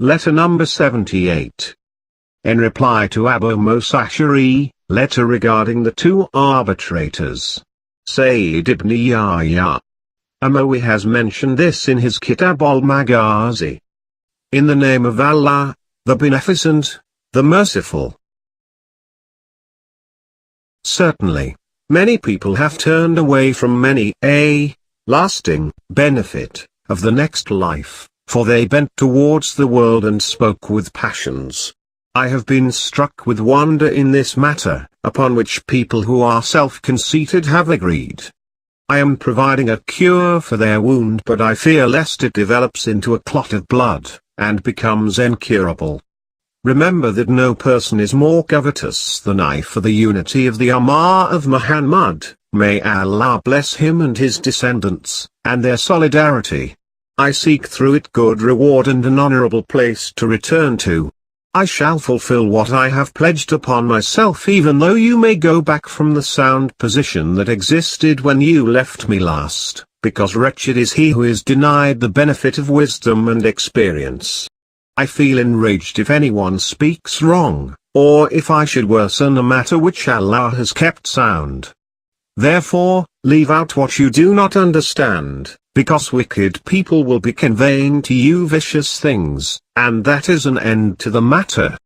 Letter number 78. In reply to Abu Musa Ash'ari, letter regarding the two arbitrators. Sayyid ibn Yahya Amawi has mentioned this in his Kitab al-Maghazi. In the name of Allah, the Beneficent, the Merciful. Certainly, many people have turned away from many lasting benefit of the next life, for they bent towards the world and spoke with passions. I have been struck with wonder in this matter, upon which people who are self-conceited have agreed. I am providing a cure for their wound, but I fear lest it develops into a clot of blood, and becomes incurable. Remember that no person is more covetous than I for the unity of the Ummah of Muhammad, may Allah bless him and his descendants, and their solidarity. I seek through it good reward and an honorable place to return to. I shall fulfill what I have pledged upon myself, even though you may go back from the sound position that existed when you left me last, because wretched is he who is denied the benefit of wisdom and experience. I feel enraged if anyone speaks wrong, or if I should worsen a matter which Allah has kept sound. Therefore, leave out what you do not understand, because wicked people will be conveying to you vicious things, and that is an end to the matter.